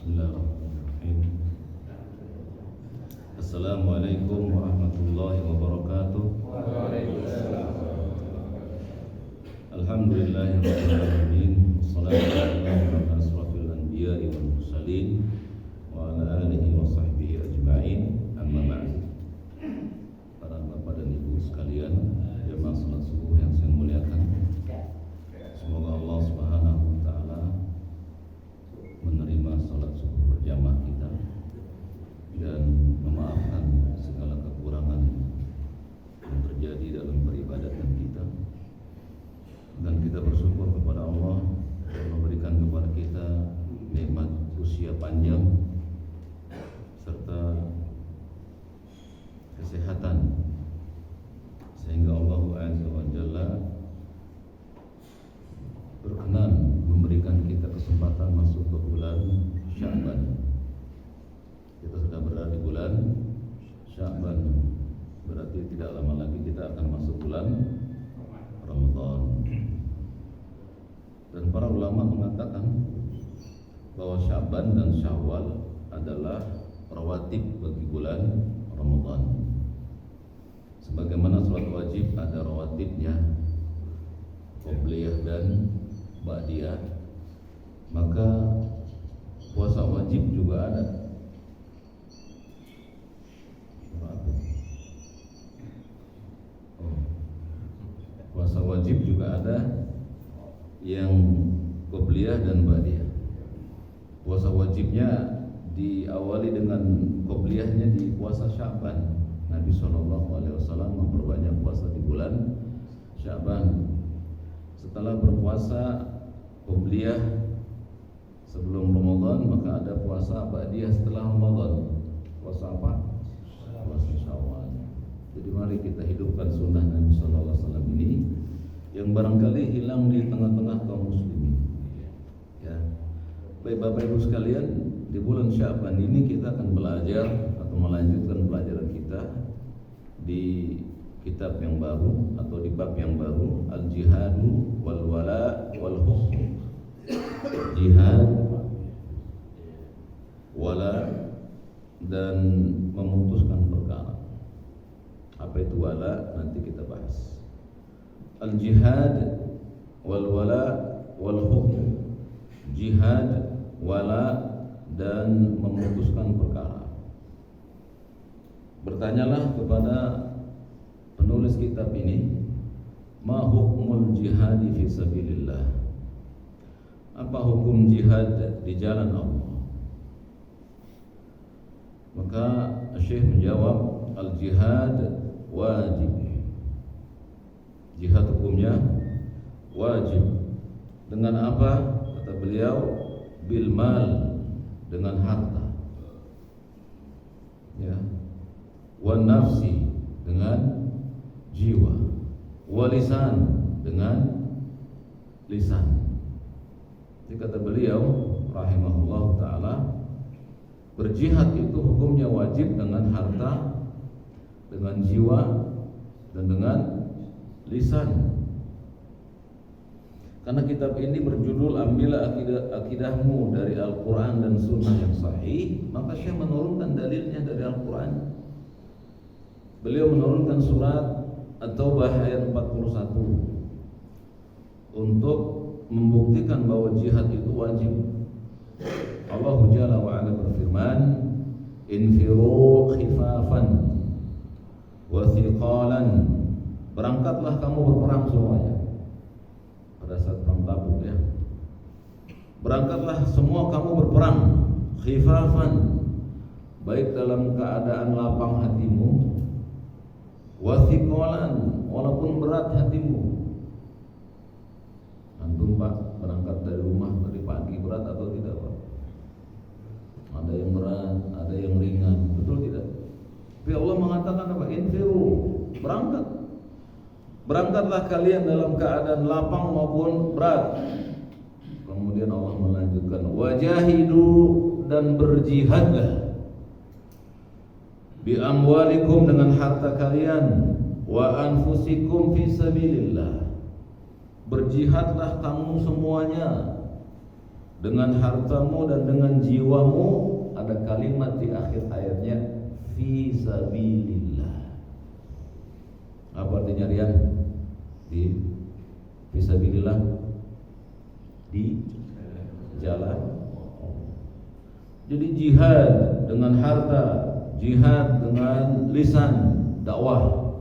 Bismillahirrahmanirrahim. Assalamualaikum warahmatullahi wabarakatuh. Alhamdulillahirabbil alamin. Wassalatu wassalamu ala asrofil anbiya'i wal mursalin wa ala alihi wa sahbihi ajma'in. Amma ba'd. Para bapak dan ibu sekalian, jamaah salat subuh yang saya muliakan. Semoga Allah Subhanahu wa taala menerima salat subuh berjamaah kita dan memaafkan segala kekurangan yang terjadi dalam peribadatan kita, dan kita bersyukur kepada Allah yang memberikan kepada kita nikmat usia panjang serta kesehatan, sehingga Allah Azza wa Jalla berkenan memberikan kita kesempatan masuk ke bulan Sya'ban. Kita sudah berada di bulan Sya'ban, berarti tidak lama lagi kita akan masuk bulan Ramadan. Dan para ulama mengatakan bahwa Sya'ban dan Syawal adalah rawatib bagi bulan Ramadan. Sebagaimana sholat wajib ada rawatibnya, qobliyah dan ba'diyah, maka puasa wajib juga ada. Puasa wajib juga ada yang qobliyah dan ba'diyah. Puasa wajibnya diawali dengan qobliyahnya di puasa Sya'ban. Nabi SAW memperbanyak puasa di bulan Sya'ban. Setelah berpuasa qobliyah sebelum Ramadan, maka ada puasa ba'diyah setelah Ramadan. Puasa apa? Puasa Syawal. Jadi mari kita hidupkan sunnah Nabi SAW ini yang barangkali hilang di tengah-tengah kaum muslimin. Ya, baik Bapak Ibu sekalian, di bulan Sya'ban ini kita akan belajar atau melanjutkan pelajaran kita di kitab yang baru atau di bab yang baru, al-jihadu wal wala wal hukm. Jihad, wala, dan memutuskan perkara. Apa itu wala? Nanti kita bahas. Al-jihad wal wala wal hukm. Jihad, wala, dan memutuskan perkara. Bertanyalah kepada penulis kitab ini, ma hukmul jihadi fi sabilillah? Apa hukum jihad di jalan Allah? Maka Syekh menjawab, al-jihad wajib. Jihad hukumnya wajib. Dengan apa? Kata beliau, bil mal, dengan harta. Ya. Wa nafsi, dengan jiwa. Wa lisan, dengan lisan. Jadi kata beliau rahimahullah ta'ala, berjihad itu hukumnya wajib dengan harta, dengan jiwa, dan dengan lisan. Karena kitab ini berjudul Ambillah akidahmu dari Al-Quran dan Sunnah yang sahih, maka Syekh menurunkan dalilnya dari Al-Quran. Beliau menurunkan surat At-Taubah ayat 41 untuk membuktikan bahwa jihad itu wajib. Allah Jalla wa Ala berfirman, infiru khifafan wa thiqalan. Berangkatlah kamu berperang semuanya. Pada saat perang Tabuk ya. Berangkatlah semua kamu berperang khifafan, baik dalam keadaan lapang hatimu, wa thiqalan, walaupun berat hatimu. Antum Pak berangkat dari rumah dari pagi berat atau tidak Pak? Ada yang berat, ada yang ringan, betul tidak? Tapi Allah mengatakan apa? Infiru, berangkat. Berangkatlah kalian dalam keadaan lapang maupun berat. Kemudian Allah melanjutkan, wajahidu, dan berjihadlah, bi amwalikum, dengan harta kalian, wa anfusikum fi sabilillah. Berjihadlah kamu semuanya dengan hartamu dan dengan jiwamu. Ada kalimat di akhir ayatnya, fi sabilillah. Apa artinya Rian? Di fi sabilillah, di jalan. Jadi jihad dengan harta, jihad dengan lisan dakwah,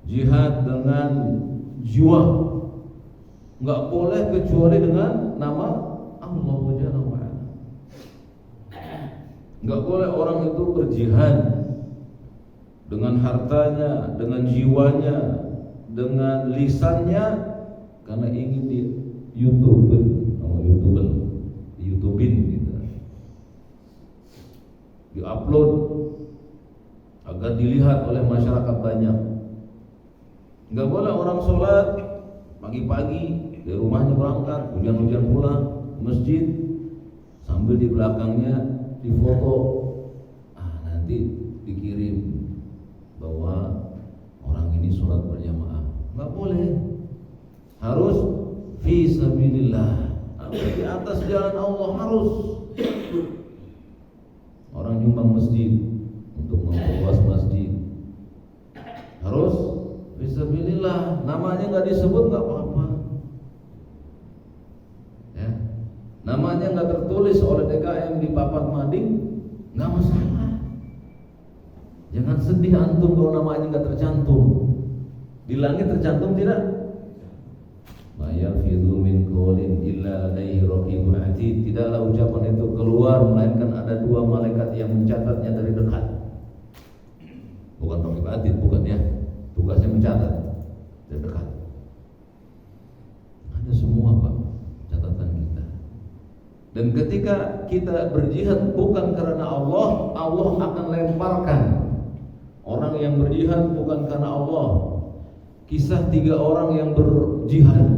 jihad dengan jiwa, nggak boleh kecuali dengan nama Allah Jalla wa Ala. Nggak boleh orang itu berjihad dengan hartanya, dengan jiwanya, dengan lisannya karena ingin di YouTubein gitu, di-upload agar dilihat oleh masyarakat banyak. Nggak boleh orang sholat pagi-pagi dari rumahnya berangkat, hujan-hujan pulang ke masjid sambil di belakangnya difoto, nanti dikirim bahwa orang ini sholat berjamaah. Nggak boleh, harus fi sabilillah, di atas jalan Allah. Harus orang nyumbang masjid untuk memperluas masjid, harus fi sabilillah. Namanya nggak disebut nggak apa-apa ya. Namanya nggak tertulis oleh DKM di papan mading, nggak masalah. Jangan sedih antum kalau namanya nggak tercantum. Di langit tercantum tidak? Ma yalfidhu min qawlin illa ladaihi raqibun atid. Tidaklah ucapan itu keluar melainkan ada dua malaikat yang mencatatnya dari dekat. Bukan raqib atid, bukan ya. Tugasnya mencatat dari dekat. Ada semua Pak catatan kita. Dan ketika kita berjihad bukan karena Allah, Allah akan lemparkan orang yang berjihad bukan karena Allah. Kisah 3 orang yang berjihad,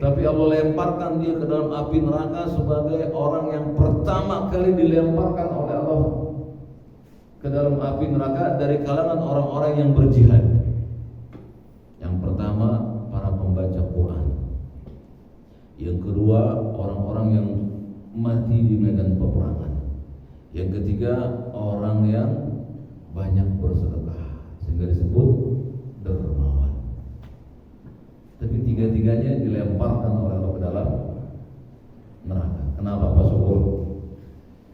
tapi Allah lemparkan dia ke dalam api neraka sebagai orang yang pertama kali dilemparkan oleh Allah ke dalam api neraka dari kalangan orang-orang yang berjihad. Yang pertama para pembaca Quran, yang kedua orang-orang yang mati di medan peperangan, yang ketiga orang yang banyak bersedekah sehingga disebut dermawan. Tapi tiga-tiganya dilemparkan oleh Allah ke dalam neraka. Kenapa Pak Syukur?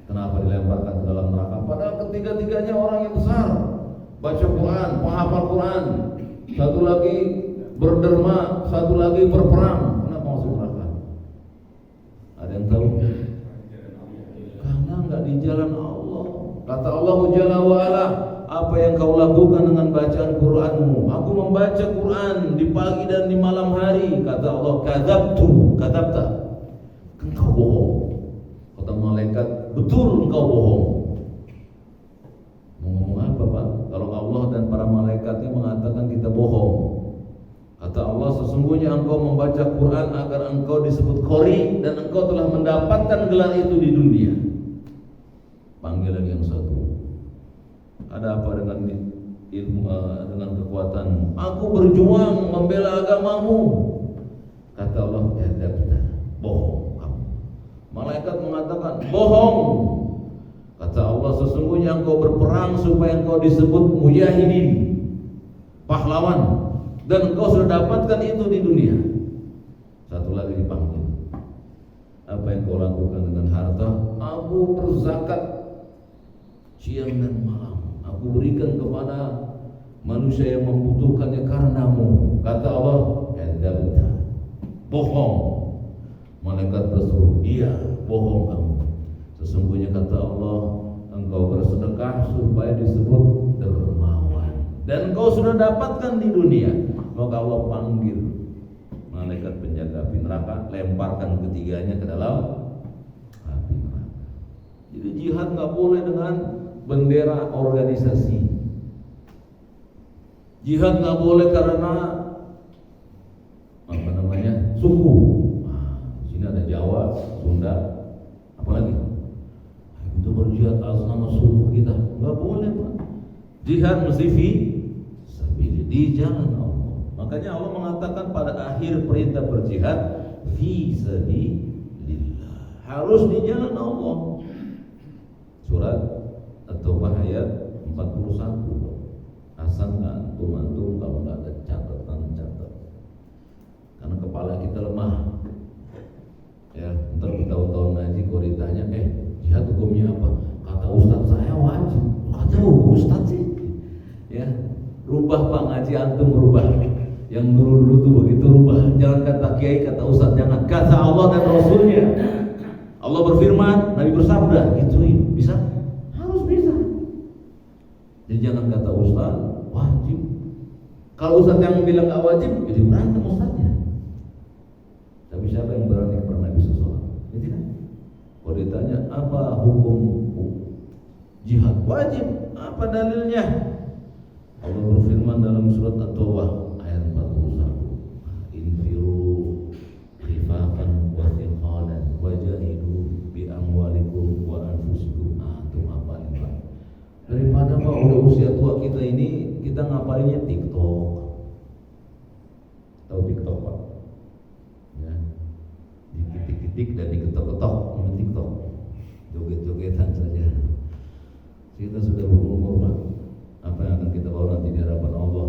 Kenapa dilemparkan ke dalam neraka? Padahal ketiga-tiganya orang yang besar, baca Quran, penghafal Quran, satu lagi berderma, satu lagi berperang. Kenapa masuk neraka? Ada yang tahu? Karena nggak di jalan Allah. Kata Allah Jalla wa Ala, apa yang kau lakukan dengan bacaan Quranmu? Aku membaca Quran di pagi dan di malam hari. Kata Allah, kadzabta. Engkau bohong. Kata malaikat, betul engkau bohong. Mau ngomong apa Pak? Kalau Allah dan para malaikatnya mengatakan kita bohong. Kata Allah, sesungguhnya engkau membaca Quran agar engkau disebut qori dan engkau telah mendapatkan gelar itu di dunia. Panggil lagi yang satu. Ada apa dengan ilmu, dengan kekuatan? Aku berjuang membela agamamu. Kata Allah, kadzabta, bohong kamu. Malaikat mengatakan, bohong. Kata Allah, sesungguhnya engkau berperang supaya engkau disebut mujahidin, pahlawan, dan engkau sudah dapatkan itu di dunia. Satu lagi dipanggil. Apa yang kau lakukan dengan harta? Aku berzakat siang dan malam. Aku berikan kepada manusia yang membutuhkannya karenamu. Kata Allah, kadzabta, bohong. Malaikat berseru, iya, bohong kamu. Sesungguhnya kata Allah, engkau bersedekah supaya disebut dermawan, dan engkau sudah dapatkan di dunia. Maka Allah panggil malaikat penjaga api neraka, lemparkan ketiganya ke dalam api neraka. Jadi jihad nggak boleh dengan bendera organisasi. Jihad nggak boleh karena apa namanya suku. Di sini ada Jawa, Sunda, apalagi itu berjihad atas nama suku kita. Nggak boleh Pak. Jihad mesti fi sabilillah, di jalan Allah. Makanya Allah mengatakan pada akhir perintah berjihad, fi sabilillah. lillah. Harus di jalan Allah. Surat At-Taubah ayat 41. Asal antum kalau nggak ada catatan catat. Karena kepala kita lemah. Ya, ntar bertahun-tahun ngaji kalau ditanya, jihad hukumnya apa? Kata ustadz saya wajib. Kata ustadz sih. Ya, rubah Pak, ngaji antum rubah. Yang dulu tuh begitu rubah. Jangan kata kiai, kata ustadz, jangan. Kata Allah dan Rasulnya. Allah berfirman, Nabi bersabda, gituin. Bisa? Harus bisa. Jadi jangan kata ustadz wajib. Kalau ustadz yang bilang gak wajib, jadi berantem ustadznya. Tapi siapa yang berani kepada Nabi SAW? Ya tidak. Kalau ditanya apa hukum jihad wajib, apa dalilnya? Allah berfirman dalam surat At-Taubah ayat 41, infiru khifafan wa thiqalan wajahidu bi amwalikum wa anfusikum. Antum apa ini? Daripada Pak udah usia tua kita ini, kita ngapalinnya TikTok. Tahu TikTok Pak? Ya, diketik-ketik dan diketok-ketok sama TikTok, joget-jogetan saja. Kita sudah berumur Pak. Apa yang akan kita bawa nanti di hadapan Allah?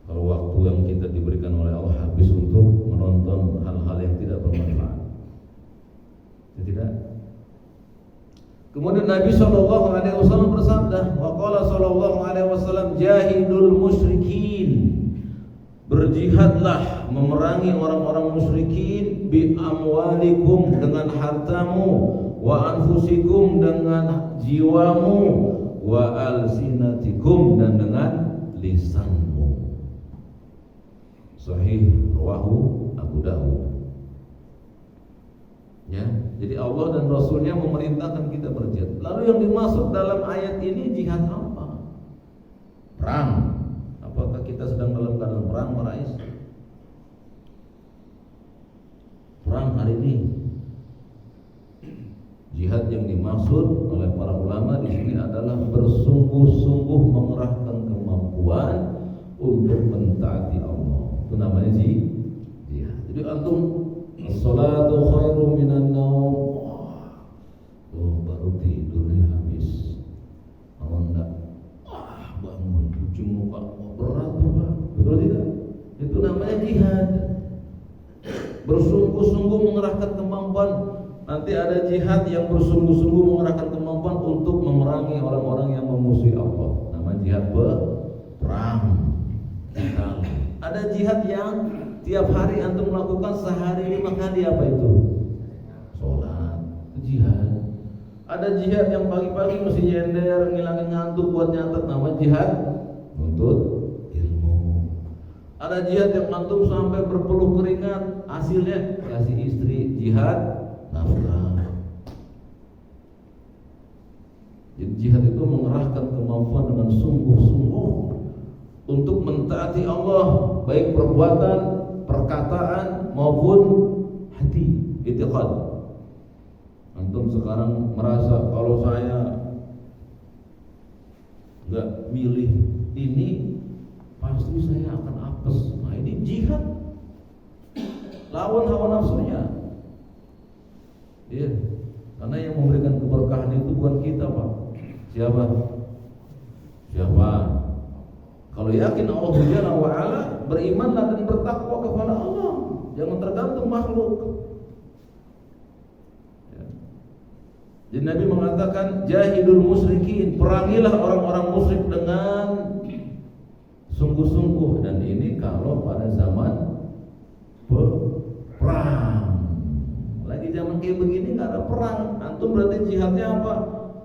Kalau waktu yang kita diberikan oleh Allah habis untuk menonton hal-hal yang tidak bermanfaat, tidak. Kemudian Nabi SAW bersabda, wa qala sallallahu alaihi wasallam, jahidul musyrikin, berjihadlah memerangi orang-orang musyrikin, bi amwalikum, dengan hartamu, wa anfusikum, dengan jiwamu, wa alsinatikum, dan dengan lisanmu. Sahih rawahu Abu Dawud. Ya, jadi Allah dan Rasulnya memerintahkan kita berjihad. Lalu yang dimaksud dalam ayat ini jihad apa? Perang. Apakah kita sedang dalam keadaan perang, Marais? Perang hari ini. Jihad yang dimaksud oleh para ulama di sini adalah bersungguh-sungguh mengerahkan kemampuan untuk mentaati Allah. Itu namanya jihad. Jadi antum as-salatu khairu minan naum. Baru tidurnya habis. Kalau enggak, bangun cuci muka, berat Pak. Betul tidak? Itu namanya jihad. Bersungguh-sungguh mengerahkan kemampuan. Nanti ada jihad yang bersungguh-sungguh mengerahkan kemampuan untuk memerangi orang-orang yang memusuhi Allah. Namanya jihad perang. Ada jihad yang tiap hari antum melakukan sehari 5 kali, apa itu? Sholat, jihad. Ada jihad yang pagi-pagi mesti nyender, ngilangin ngantuk buat nyatet, namanya jihad untuk ilmu. Ada jihad yang antum sampai berpeluh keringat, hasilnya kasih istri, jihad nafkah. Jadi jihad itu mengerahkan kemampuan dengan sungguh-sungguh untuk mentaati Allah, baik perbuatan, perkataan maupun hati, i'tiqad. Antum sekarang merasa kalau saya enggak milih ini pasti saya akan apes. Nah, ini jihad. Lawan hawa nafsunya. Iya. Karena yang memberikan keberkahan itu bukan kita, Pak. Siapa? Kalau yakin Allah Subhanahu wa ta'ala, berimanlah dan bertakwa kepada Allah. Jangan tergantung makhluk. Ya. Jadi Nabi mengatakan jahidul musyrikin, perangilah orang-orang musyrik dengan sungguh-sungguh. Dan ini kalau pada zaman perang. Lagi zaman kayak begini nggak ada perang. Antum berarti jihadnya apa?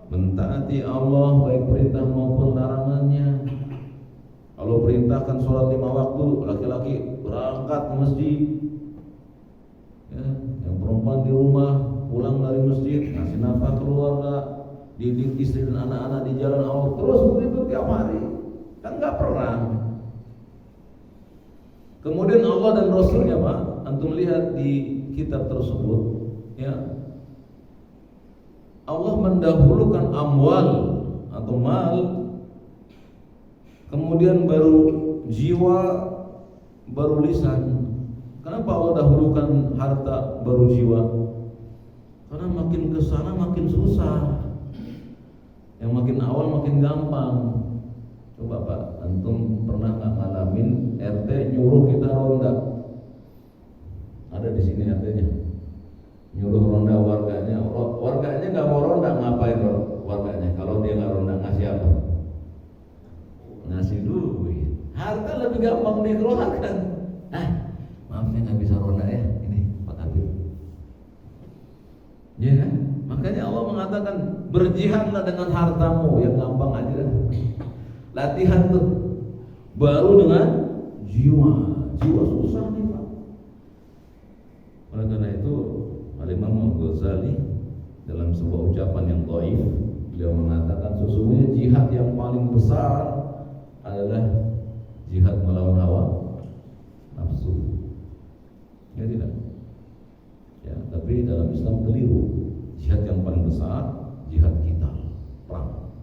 Mentaati Allah baik perintah maupun larangannya. Kalau perintahkan sholat 5 waktu, laki-laki berangkat ke masjid. Ya, yang perempuan di rumah pulang dari masjid, ngasih nafkah keluarga, didik istri dan anak-anak di jalan Allah, terus begitu tiap hari. Kan nggak perang. Kemudian Allah dan Rasulnya, Pak, antum lihat di kitab tersebut, ya, Allah mendahulukan amwal atau mal, kemudian baru jiwa, baru lisan. Kenapa Allah dahulukan harta baru jiwa? Karena makin kesana makin susah. Yang makin awal makin gampang. Coba Pak, antum pernah nggak ngalamin RT nyuruh kita ronda? Ada di sini RT-nya. Nyuruh ronda warganya nggak mau ronda, ngapain warganya? Kalau dia nggak ronda ngasih apa? Ngasih duit. Harta lebih gampang dikeluarkan. Maaf saya nggak bisa ronda ya, ini Pak Kabir. Ya kan? Makanya Allah mengatakan berjihadlah dengan hartamu, yang gampang aja. Latihan tuh. Baru dengan jiwa susah nih Pak. Oleh karena itu Al-Imam Al-Ghazali dalam sebuah ucapan yang dhaif, beliau mengatakan sesungguhnya jihad yang paling besar adalah jihad melawan hawa nafsu. Ya tidak? Ya, tapi dalam Islam keliru. Jihad yang paling besar jihad kita, perang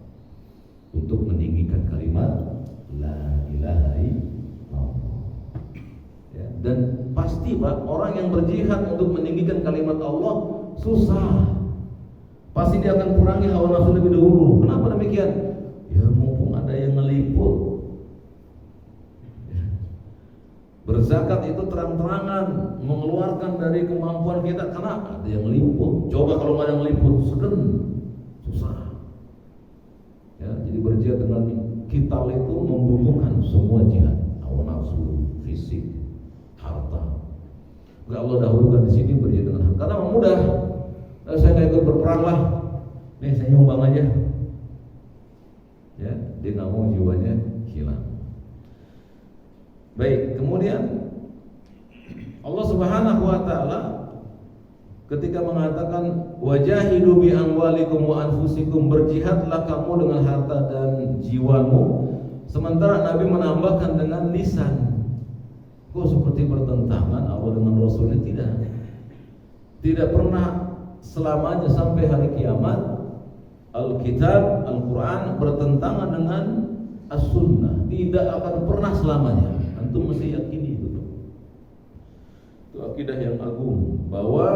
untuk meninggikan kalimat la ilaha illallah. Ya, dan pasti Pak, orang yang berjihad untuk meninggikan kalimat Allah susah. Pasti dia akan kurangi hawa nafsu lebih dahulu. Kenapa demikian? Ya mumpung ada yang ngeliput. Berzakat itu terang-terangan mengeluarkan dari kemampuan kita, karena ada yang meliput. Coba kalau nggak ada yang meliput, susah. Ya, jadi berjihad dengan kital itu membutuhkan semua jihad, hawa nafsu, fisik, harta. Enggak, Allah dahulukan di sini berjihad dengan harta. Karena mudah, saya nggak ikut berperang lah. Nih saya nyumbang aja. Ya, dia nggak mau jiwanya hilang. Baik, kemudian Allah Subhanahu wa taala ketika mengatakan wajahidu bi amwalikum wa anfusikum, berjihadlah kamu dengan harta dan jiwamu, sementara Nabi menambahkan dengan lisan. Kok seperti bertentangan Allah dengan Rasulnya? Tidak pernah selamanya sampai hari kiamat Alkitab, Al-Quran bertentangan dengan As-Sunnah. Tidak akan pernah selamanya. Antum mesti yakini itu. Itu akidah yang agung, bahwa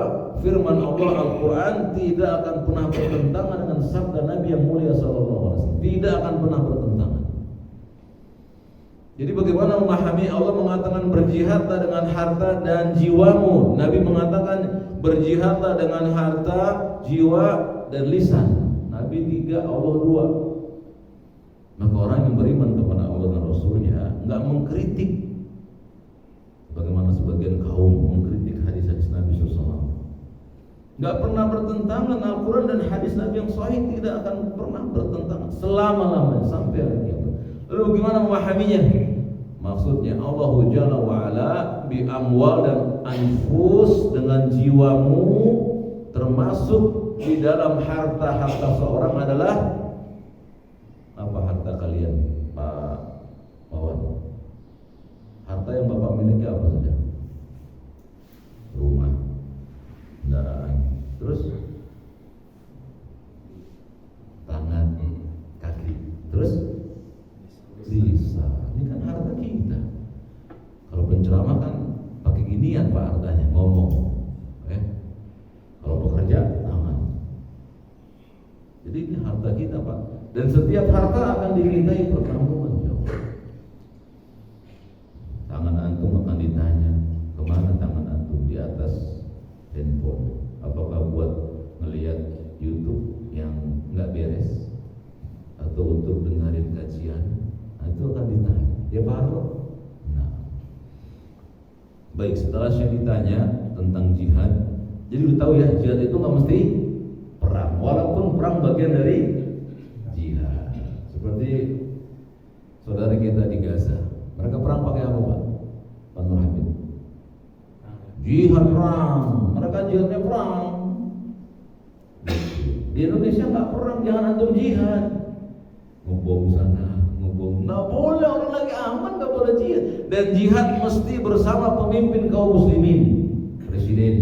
firman Allah Al-Quran tidak akan pernah bertentangan dengan sabda Nabi yang mulia sallallahu alaihi wasallam. Tidak akan pernah bertentangan. Jadi bagaimana memahami Allah mengatakan berjihadlah dengan harta dan jiwamu? Nabi mengatakan berjihadlah dengan harta, jiwa, dan lisan. Nabi 3, Allah 2. Maka orang yang beriman kepada Allah dan Rasulnya nggak mengkritik bagaimana sebagian kaum mengkritik hadis-hadis Nabi SAW. Nggak pernah bertentangan. Al-Quran dan hadis Nabi yang sahih tidak akan pernah bertentangan selama-lamanya sampai hari kiamat. Lalu bagaimana memahaminya? Maksudnya Allah Jalla wa'ala bi amwal dan anfus, dengan jiwamu, termasuk di dalam harta seorang adalah apa harta kalian, Pak Wawan? Harta yang Bapak miliki apa saja? Rumah, kendaraan, terus tangan, kaki, terus lisan. Ini kan harta kita. Kalau penceramah kan pakai ginian Pak hartanya, ngomong. Kalau bekerja tangan. Jadi ini harta kita Pak. Dan setiap harta akan dimintai pertanggungan jawab. Tangan antum akan ditanya, kemana tangan antum? Di atas handphone. Apakah buat melihat YouTube yang nggak beres, atau untuk dengerin kajian? Nah, itu akan ditanya. Ya Pak Harto. Nah, baik, setelah saya ditanya tentang jihad, jadi lu tahu ya, jihad itu nggak mesti perang, walaupun perang bagian dari jihad. Seperti saudara kita di Gaza, mereka perang pakai apa Pak? Pak Nur Hamid? Jihad perang, mereka jihadnya perang. Di Indonesia nggak perang, jangan antum jihad. Ngebom sana, ngebom. Nggak boleh, orang lagi aman nggak boleh jihad. Dan jihad mesti bersama pemimpin kaum muslimin, presiden.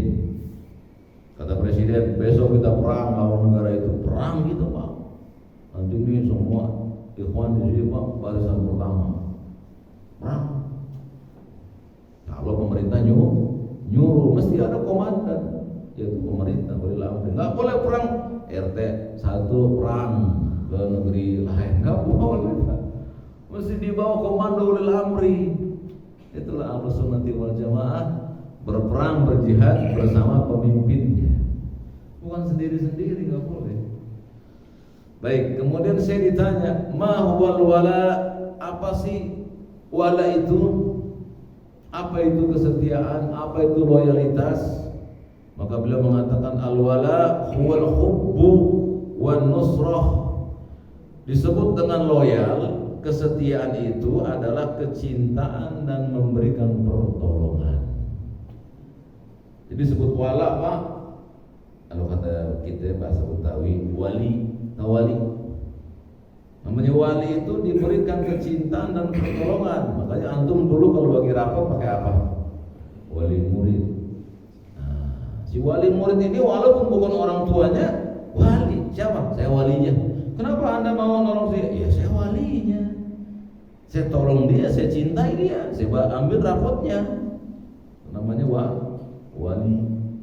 Kata presiden, besok kita perang lawan negara itu. Perang gitu Pak. Nanti ini semua ikhwan di sini Pak, barisan pertama. Perang. Kalau pemerintah nyuruh, nyuruh, mesti ada komandan, yaitu pemerintah, berilah amri. Nggak boleh perang RT 1 perang ke negeri lain, nggak boleh. Mesti dibawa komando berilah amri. Itulah Ahlussunnah wal Jamaah, berperang berjihad bersama pemimpinnya, bukan sendiri-sendiri, nggak boleh. Baik, kemudian saya ditanya, ma huwal wala, apa sih wala itu? Apa itu kesetiaan? Apa itu loyalitas? Maka beliau mengatakan al-wala huwal hubbu wan nusrah. Disebut dengan loyal, kesetiaan itu adalah kecintaan dan memberikan pertolongan. Jadi disebut wala, Pak. Kalau kata kita bahasa Betawi, wali, tawali. Namanya wali itu diberikan kecintaan dan pertolongan. Makanya antum dulu kalau bagi rapot pakai apa? Wali murid. Nah, si wali murid ini walaupun bukan orang tuanya, wali. Siapa? Saya walinya. Kenapa anda mau nolong saya? Ya saya walinya. Saya tolong dia, saya cintai dia, saya ambil rapotnya. Namanya wali.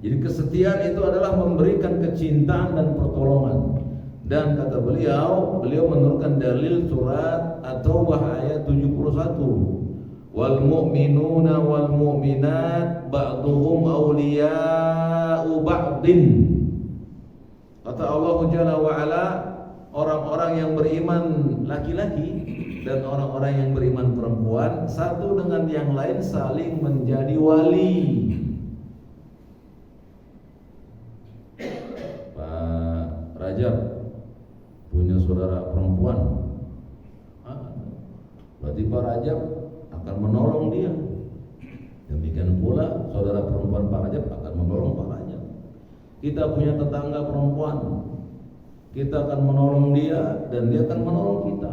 Jadi kesetiaan itu adalah memberikan kecintaan dan pertolongan. Dan kata beliau menurunkan dalil surat At-Taubah ayat 71. Wal mu'minuna wal mu'minat ba'duhum awliya'u ba'din. Kata Allah Jalla wa Ala, orang-orang yang beriman laki-laki dan orang-orang yang beriman perempuan satu dengan yang lain saling menjadi wali. Pak Rajab punya saudara perempuan, berarti Pak Rajab akan menolong dia. Demikian pula saudara perempuan Pak Rajab akan menolong Pak Rajab. Kita punya tetangga perempuan, kita akan menolong dia dan dia akan menolong kita.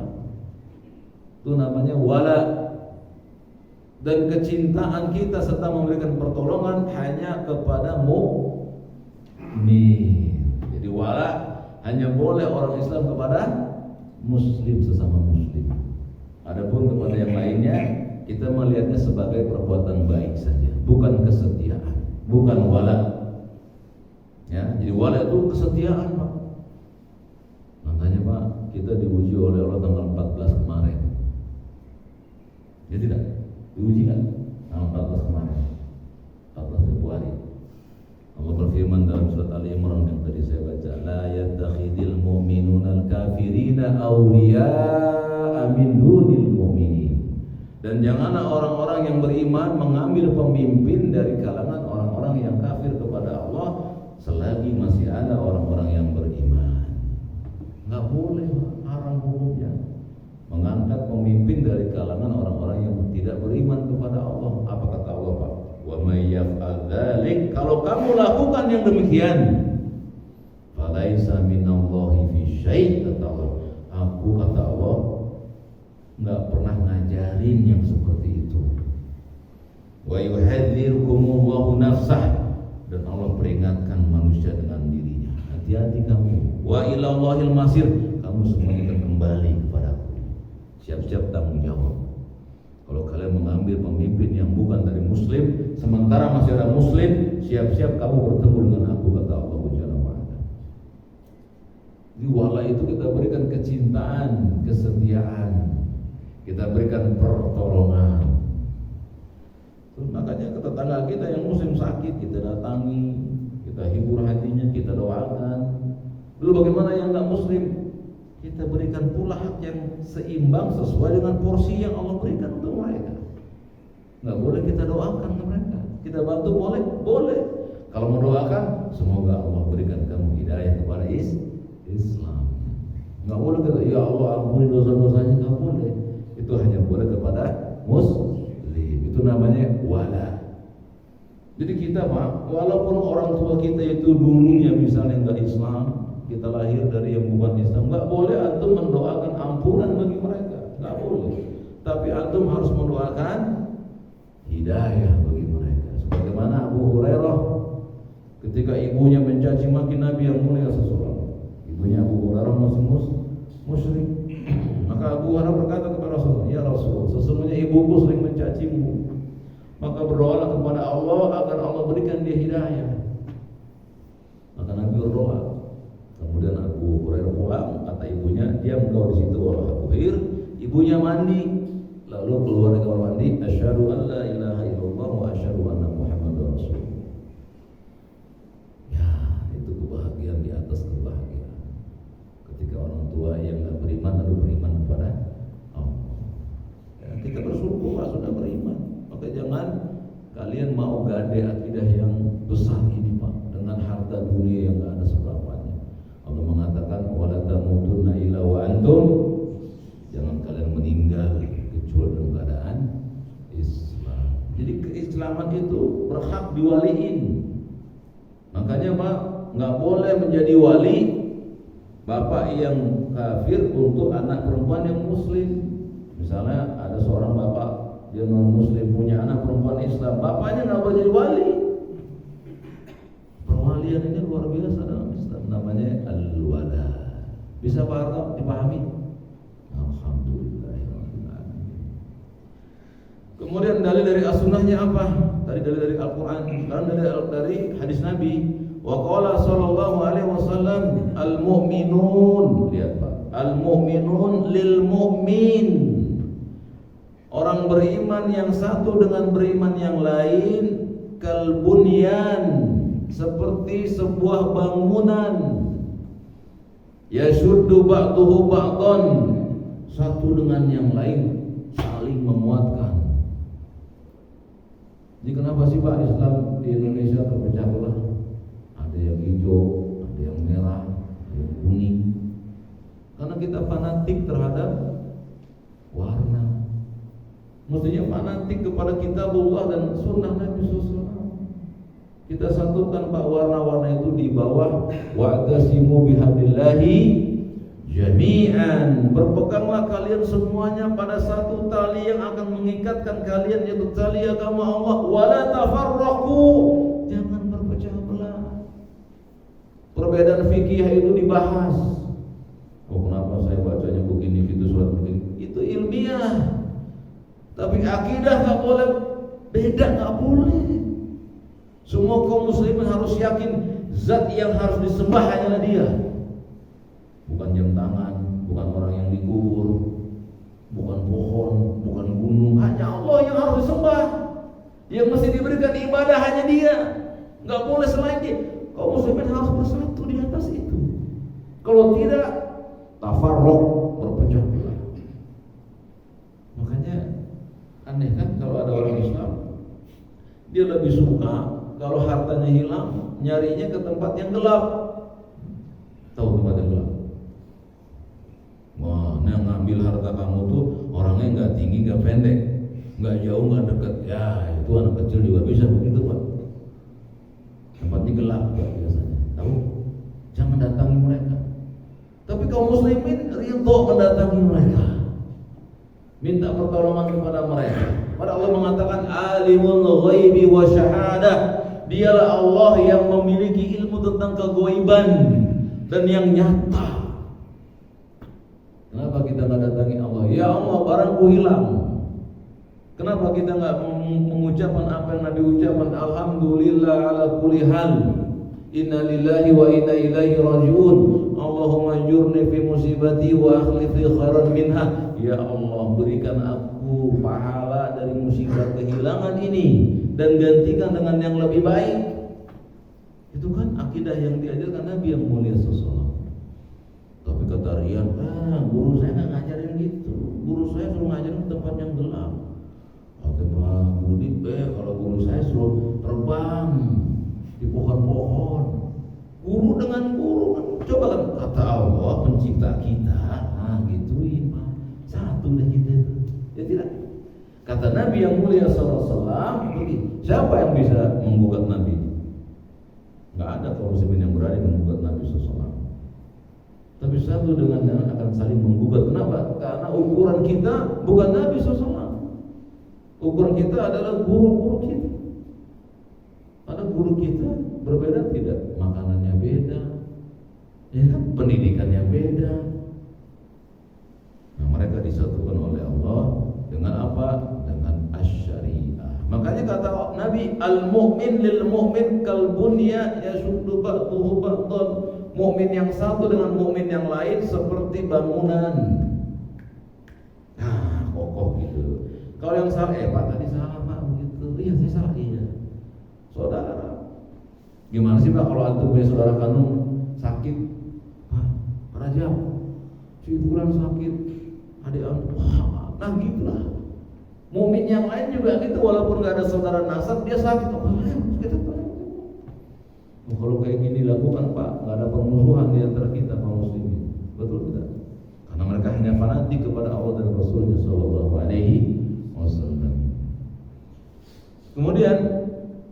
Itu namanya wala. Dan kecintaan kita serta memberikan pertolongan hanya kepada mukmin. Jadi wala hanya boleh orang Islam kepada muslim, sesama muslim. Adapun kepada yang lainnya kita melihatnya sebagai perbuatan baik saja, bukan kesetiaan, bukan wala. Ya, jadi wala itu kesetiaan, Pak. Makanya Pak, kita diuji oleh Allah tanggal 14 kemarin. Ya tidak? Diuji kan? Tanggal 14 kemarin, 14 Februari. Allah berfirman dalam surat Ali Imran yang tadi saya baca, la yattakhidil mu'minuna al-kafirina awliya'a min dunil mu'minin. Dan janganlah orang-orang yang beriman mengambil pemimpin dari kalangan orang-orang yang kafir kepada Allah selagi masih ada orang-orang yang beriman. Enggak boleh, haram hukumnya mengangkat pemimpin dari kalangan orang-orang yang tidak beriman kepada Allah. Apa kata Allah, Pak? Wa may yaf'al dzalik, kalau kamu lakukan yang demikian, falaisa minallahi fi syai', kata Allah. Aku, kata Allah, enggak pernah ngajarin yang seperti itu. Wa yuhadzirukumullahu nafsah, dan Allah peringatkan manusia dengan dirinya. Hati-hati kamu. Wa ilallahil masir, kamu semuanya akan kembali kepadaku. Siap-siap tanggung jawab. Kalau kalian mengambil pemimpin yang bukan dari muslim, sementara masih ada muslim, siap-siap kamu bertemu dengan aku, kata Allah Jalla wa Ala. Di wala itu kita berikan kecintaan, kesetiaan, kita berikan pertolongan. Makanya ke tetangga kita yang muslim sakit, kita datangi, kita hibur hatinya, kita doakan. Lalu bagaimana yang enggak muslim? Kita berikan pula hak yang seimbang sesuai dengan porsi yang Allah berikan untuk mereka. Nggak boleh kita doakan ke mereka, kita bantu boleh, boleh. Kalau mendoakan, semoga Allah berikan kamu hidayah kepada Islam. Nggak boleh kita, ya Allah ampuni dosa-dosanya, nggak boleh. Itu hanya boleh kepada muslim. Itu namanya wala. Jadi kita, Pak, walaupun orang tua kita itu dulunya misalnya nggak Islam, kita lahir dari yang bukan Islam, nggak boleh antum mendoakan ampunan bagi mereka, nggak boleh. Tapi antum harus mendoakan hidayah bagi mereka. Sebagaimana Abu Hurairah ketika ibunya mencaci maki Nabi yang mulia seseorang, ibunya Abu Hurairah masih musyrik. Maka Abu Hurairah berkata kepada Rasulullah, ya Rasul, sesungguhnya ibuku sering mencacimu. maka berdoalah kepada Allah agar Allah berikan dia hidayah. Maka Nabi berdoa. Kemudian Abu Hurairah pulang, kata ibunya, diam kau di situ wahai Abu Hurairah. Ibunya mandi, lalu keluar dari kamar mandi, asyhadu an la ilaha illallah wa asyhadu anna Muhammadar Rasulullah. Ya, itu kebahagiaan di atas kebahagiaan. Ketika orang tua yang tidak beriman lalu beriman kepada Allah. Ya, kita bersyukur sudah beriman. Maka jangan kalian mau gade akidah yang besar ini Pak, dengan harta dunia yang tidak ada seberapanya. Allah mengatakan wala tamutunna illa wa antum, jangan kalian meninggal kecuali dalam keadaan Islam. Jadi keislaman itu berhak diwaliin. Makanya Pak, nggak boleh menjadi wali bapak yang kafir untuk anak perempuan yang muslim. Misalnya ada seorang bapak, dia non muslim punya anak perempuan Islam, bapaknya nggak boleh jadi wali. Perwalian ini luar biasa dalam Islam, namanya al-wala. Bisa Pak Harto dipahami? Alhamdulillah. Kemudian dalil dari as-sunnahnya apa? Tadi dalil dari Al-Quran, sekarang dari hadis Nabi. Wa qala sallallahu alaihi wasallam al-mu'minun, lihat Pak, al-mu'minun lil mu'min. Orang beriman yang satu dengan beriman yang lain kal bunyan, seperti sebuah bangunan. Yashuddu ba'duhu ba'dan, satu dengan yang lain saling menguatkan. Jadi kenapa sih Pak Islam di Indonesia terpecah belah? Ada yang hijau, ada yang merah, ada yang kuning. Karena kita fanatik terhadap warna. Mestinya fanatik kepada kitabullah dan sunnah Nabi SAW. Kita satukan Pak warna-warna itu di bawah wa'tasimu bihablillahi jami'an. Berpeganglah kalian semuanya pada satu tali yang akan mengikatkan kalian, yaitu tali agama Allah. Wala tafarraqu, jangan berpecah belah. Perbedaan fikih itu dibahas. Oh, kenapa saya bacanya begini, gitu surat begini? Itu ilmiah. Tapi akidah nggak boleh beda, nggak boleh. Semua kaum muslimin harus yakin zat yang harus disembah hanyalah Dia. Bukan jam tangan, bukan orang yang dikubur, bukan pohon, bukan gunung. Hanya Allah yang harus disembah. Yang mesti diberikan ibadah hanya Dia. Nggak boleh selain Dia. Kaum muslimin harus bersatu di atas itu. Kalau tidak, tafarruq, berpecah belah. Makanya aneh kan kalau ada orang Islam, dia lebih suka kalau hartanya hilang, nyarinya ke tempat yang gelap. Tahu tempat yang gelap? Wah, yang ngambil harta kamu tuh orangnya nggak tinggi, nggak pendek, nggak jauh, nggak dekat. Ya, itu anak kecil juga bisa begitu Pak. Tempatnya gelap Pak biasanya. Tahu? Jangan datangi mereka. Tapi kaum muslimin ridho mendatangi mereka, minta pertolongan kepada mereka. Pada Allah mengatakan alimul ghaibi wa syahadah, Dialah Allah yang memiliki ilmu tentang keghaiban dan yang nyata. Kenapa kita nggak datangi Allah? Ya Allah, barangku hilang. Kenapa kita nggak mengucapkan apa yang Nabi ucapkan? Alhamdulillah ala kulli hal. Inna lillahi wa inna ilaihi rajiun. Allahumma jurni fi musibati wa akhlif li khairan minha. Ya Allah, berikan aku pahala dari musibah kehilangan ini dan gantikan dengan yang lebih baik. Itu kan akidah yang diajarkan Nabi yang mulia sallallahu. Tapi kata Rian, guru saya nggak ngajarin gitu. Guru saya suruh ngajarin tempat yang gelap. Kata Pak Budi, kalau guru saya suruh terbang di pohon-pohon. Guru dengan guru kan, coba kan kata Allah pencipta kita, gituin Pak. Satu deh kita itu. Ya tidak. Kata Nabi yang mulia sallallahu alaihi wasallam, siapa yang bisa menggugat Nabi? Enggak ada kaum muslimin yang berani menggugat Nabi sallallahu alaihi wasallam. Tapi satu dengan yang akan saling menggugat. Kenapa? Karena ukuran kita bukan Nabi sallallahu alaihi wasallam. Ukuran kita adalah guru-guru kita. Ada guru kita berbeda tidak? Makanannya beda, ya kan? Pendidikannya beda. Nah, mereka disatukan oleh Allah dengan apa? Dengan asy-syariah. Makanya kata Nabi, al-mu'min lil mu'min kal bunya yashuddu ba'duhu ba'dan. Mukmin yang satu dengan mukmin yang lain seperti bangunan. Nah, kokoh gitu. Kalau yang salah, Pak tadi salah Pak begitu. Iya, saya salah. Iya. Saudara. Gimana sih Pak kalau antum punya saudara kandung sakit? Pak, Rajab, si bulan sakit, adik antum. Wah, nah gitulah. Mukmin yang lain juga gitu, walaupun gak ada saudara nasab, dia sakit. Kalau kayak gini lakukan Pak, gak ada permusuhan di antara kita kaum muslimin. Betul tidak? Karena mereka hanya fanatik kepada Allah dan Rasulnya Sallallahu Alaihi Wasallam. Kemudian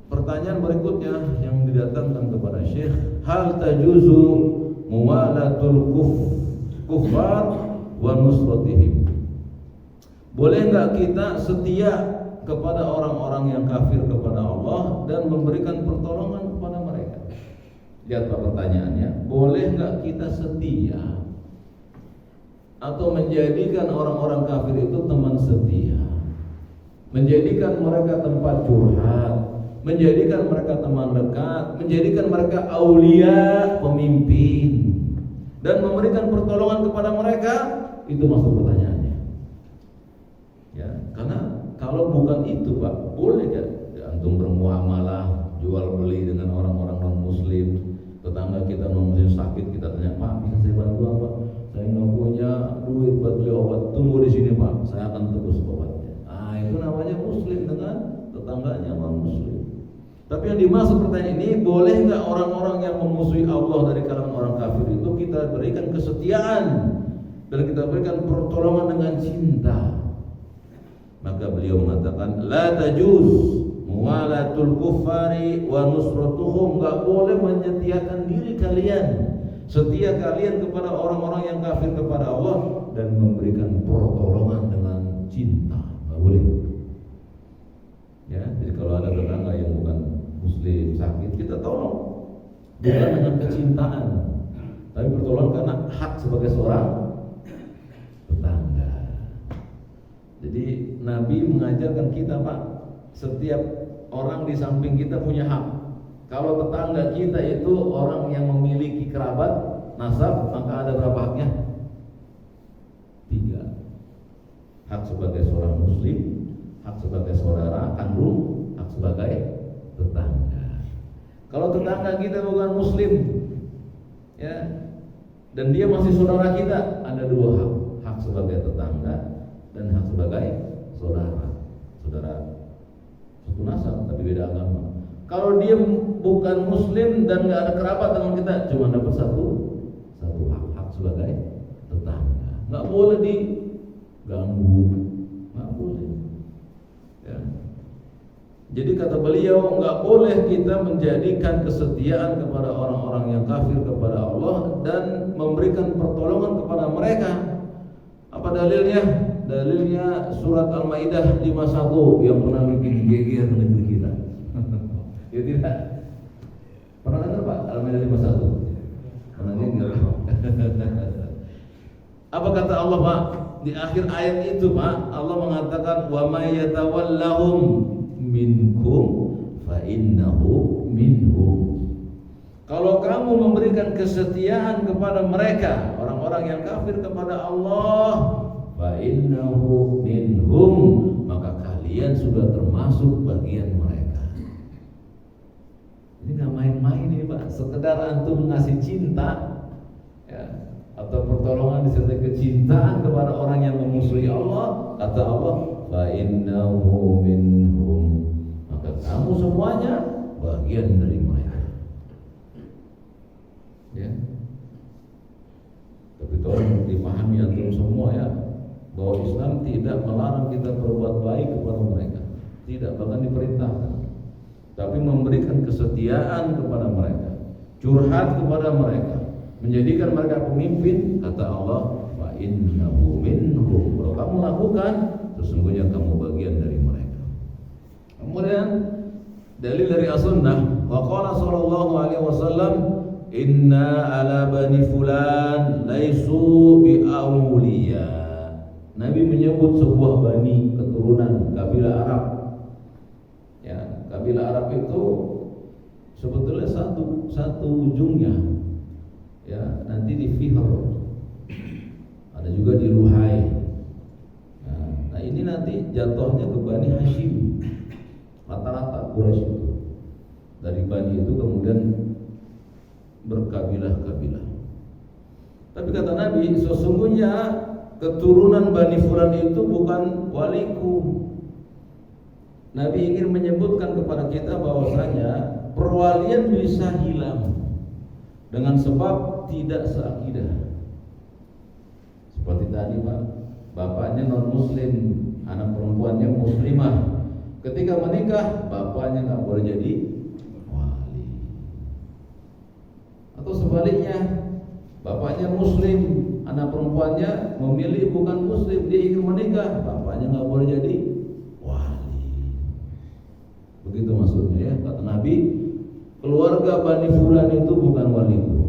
pertanyaan berikutnya yang didatangkan kepada Syekh, hal tajuzu muwalatul kuffar wa nusratihim. Boleh enggak kita setia kepada orang-orang yang kafir kepada Allah dan memberikan pertolongan kepada mereka? Lihat Pak pertanyaannya, boleh enggak kita setia atau menjadikan orang-orang kafir itu teman setia, menjadikan mereka tempat curhat, menjadikan mereka teman dekat, menjadikan mereka aulia, pemimpin, dan memberikan pertolongan kepada mereka? Itu masuk pertanyaannya. Ya, karena kalau bukan itu Pak, boleh gak antum bermuamalah, jual beli dengan orang-orang non muslim? Tetangga kita non muslim sakit, kita tanya, Pak bisa saya bantu apa? Saya nggak punya duit buat beli obat, tunggu di sini Pak, saya akan tebus obatnya. Ah, itu namanya muslim dengan tetangganya non muslim. Tapi yang dimaksud pertanyaan ini, boleh nggak orang-orang yang memusuhi Allah dari kalangan orang kafir itu kita berikan kesetiaan dan kita berikan pertolongan dengan cinta? Maka beliau mengatakan, la tajuz muwalatul kuffari wa nusratuhum. Enggak boleh menyetiakan diri kalian, setia kalian kepada orang-orang yang kafir kepada Allah dan memberikan pertolongan dengan cinta. Enggak boleh. Ya, jadi kalau ada tetangga yang bukan muslim sakit, kita tolong bukan dengan kecintaan, tapi pertolongan karena hak sebagai seorang tetangga. Jadi Nabi mengajarkan kita Pak, setiap orang di samping kita punya hak. Kalau tetangga kita itu orang yang memiliki kerabat nasab, maka ada berapa haknya? 3. Hak sebagai seorang muslim, hak sebagai saudara kandung, hak sebagai tetangga. Kalau tetangga kita bukan muslim, ya, dan dia masih saudara kita, ada 2 hak. Hak sebagai tetangga dan hak sebagai saudara satu nasab tapi beda agama. Kalau dia bukan muslim dan nggak ada kerabat dengan kita, cuma dapat satu hak sebagai tetangga. Nggak boleh diganggu, nggak boleh. Ya. Jadi kata beliau, nggak boleh kita menjadikan kesetiaan kepada orang-orang yang kafir kepada Allah dan memberikan pertolongan kepada mereka. Apa dalilnya? Dalilnya surat Al-Maidah 51 yang pernah bikin geger negeri kita. Ya tidak? Pernah dengar Pak Al-Maidah 51? Pernah dengar? Apa kata Allah Pak? Di akhir ayat itu Pak, Allah mengatakan wa may yatawallahum minkum fa innahu minhum. Kalau kamu memberikan kesetiaan kepada mereka, orang-orang yang kafir kepada Allah, fa innahu minhum, maka kalian sudah termasuk bagian mereka. Ini nggak main-main ini Pak. Sekedar antum ngasih cinta, ya, atau pertolongan disertai kecintaan kepada orang yang memusuhi Allah, kata Allah, fa innahu minhum, maka kamu semuanya bagian dari mereka. Ya. Tapi tolong dipahami antum semua ya, bahwa Islam tidak melarang kita berbuat baik kepada mereka, tidak, bahkan diperintahkan, tapi memberikan kesetiaan kepada mereka, curhat kepada mereka, menjadikan mereka pemimpin. Kata Allah, wa innahu minhum. Kalau kamu lakukan, sesungguhnya kamu bagian dari mereka. Kemudian dalil dari as-sunnah, wa qala sallallahu alaihi wasallam, inna ala bani fulan laisu bi awliya. Nabi menyebut sebuah bani, keturunan kabilah Arab, ya, Ya, kabilah Arab itu sebetulnya satu ujungnya, ya, nanti di Fihr, ada juga di Luhai. Nah ini nanti jatuhnya ke Bani Hashim. Rata-rata Quraisy itu dari Bani itu kemudian berkabilah-kabilah. Tapi kata Nabi, sesungguhnya keturunan Bani Fulan itu bukan waliku. Nabi ingin menyebutkan kepada kita bahwasanya perwalian bisa hilang dengan sebab tidak seakidah. Seperti tadi Pak, bapaknya non muslim, anak perempuannya muslimah. Ketika menikah, bapaknya nggak boleh jadi wali. Atau sebaliknya, bapaknya muslim, anak perempuannya memilih bukan muslim, dia ingin menikah, bapaknya nggak boleh jadi wali. Begitu maksudnya ya, kata Nabi, keluarga Bani Fulan itu bukan waliku,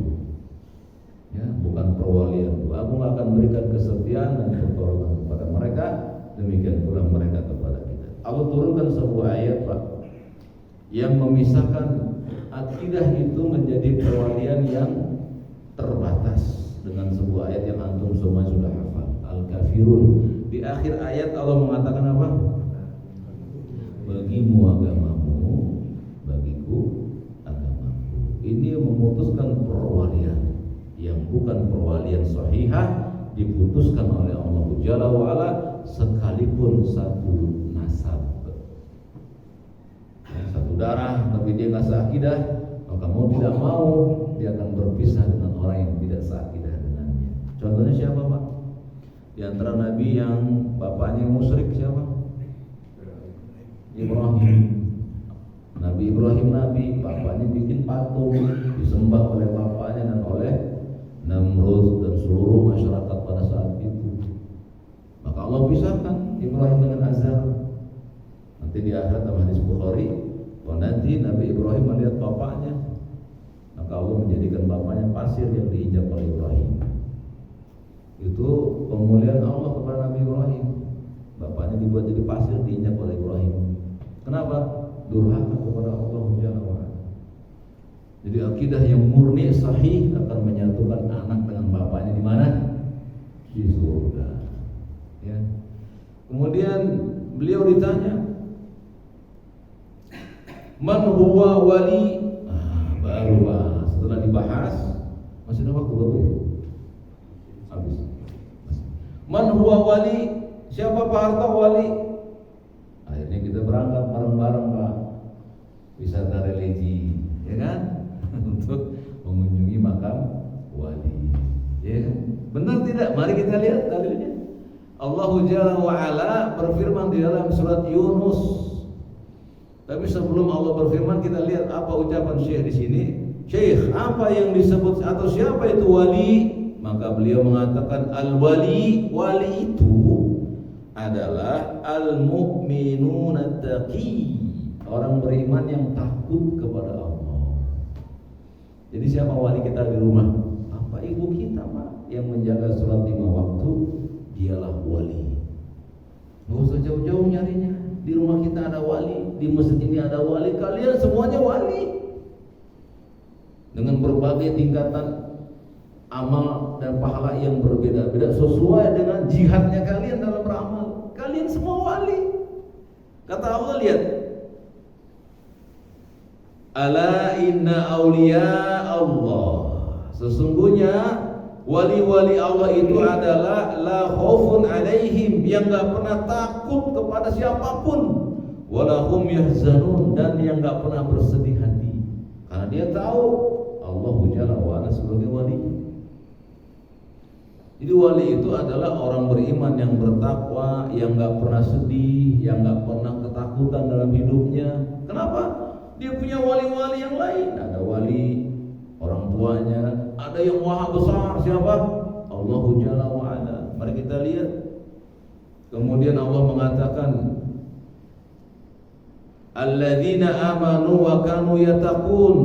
ya, bukan perwalian. Aku nggak akan berikan kesetiaan dan pertolongan kepada mereka, demikian pula mereka kepada kita. Allah turunkan sebuah ayat Pak, yang memisahkan akidah itu menjadi perwalian yang terbatas dengan sebuah ayat yang antum semua sudah hafal, Al-Kafirun. Di akhir ayat Allah mengatakan apa? Bagimu agamamu, bagiku agamaku. Ini memutuskan perwalian yang bukan perwalian sahihah, diputuskan oleh Allah Jalla wa Ala, sekalipun satu nasab, satu darah, tapi dia nggak seakidah, maka mau tidak mau dia akan berpisah dengan orang yang tidak seakidah dengannya. Contohnya siapa Pak? Di antara Nabi yang bapaknya musyrik siapa? Ibrahim. Nabi Ibrahim bapaknya bikin patung, disembah oleh bapaknya dan oleh Namrud dan seluruh masyarakat pada saat itu. Maka Allah pisahkan Ibrahim dengan Azar. Nanti di akhirat dalam hadis Bukhari, nanti Nabi Ibrahim melihat bapaknya, maka Allah menjadikan bapaknya pasir yang diinjak oleh Ibrahim. Itu pemulihan Allah kepada Nabi Ibrahim. Bapaknya dibuat jadi pasir, diinjak oleh Ibrahim. Kenapa? Durhaka kepada Allah Jalla wa Ala. Jadi akidah yang murni sahih akan menyatukan anak dengan bapaknya di mana? Di surga. Ya. Kemudian beliau ditanya, man huwa wali? Baru setelah dibahas, masih ada waktu baru? Habis. Man huwa wali? Siapa Pak Harto wali? Akhirnya kita berangkat bareng-bareng Pak, wisata religi, ya kan? Untuk mengunjungi makam wali. Ya, benar tidak? Mari kita lihat dalilnya. Allah Jalla wa Ala berfirman di dalam surat Yunus. Tapi sebelum Allah berfirman, kita lihat apa ucapan Syekh di sini. Syekh, apa yang disebut atau siapa itu wali? Maka beliau mengatakan al-wali, wali itu adalah al-mu'minun at-taqi, orang beriman yang takut kepada Allah. Jadi siapa wali kita di rumah? Apa ibu kita Pak yang menjaga sholat 5 waktu, dialah wali. Nggak usah jauh-jauh nyarinya. Di rumah kita ada wali, di masjid ini ada wali, kalian semuanya wali. Dengan berbagai tingkatan amal dan pahala yang berbeda-beda sesuai dengan jihadnya kalian dalam beramal. Kalian semua wali. Kata Allah, lihat, ala inna awliya Allah, sesungguhnya wali-wali Allah itu adalah la khaufun alaihim, yang gak pernah takut kepada siapapun, walahum yahzanun, dan yang gak pernah bersedih hati, karena dia tahu Allah Jalla wa Ala sebagai wali. Jadi wali itu adalah orang beriman yang bertakwa, yang gak pernah sedih, yang gak pernah ketakutan dalam hidupnya. Kenapa? Dia punya wali-wali yang lain. Ada wali orang tuanya, ada yang maha besar, siapa? Allah Jalla wa Ala. Mari kita lihat. Kemudian Allah mengatakan, alladzina amanu wa kanu yattaqun.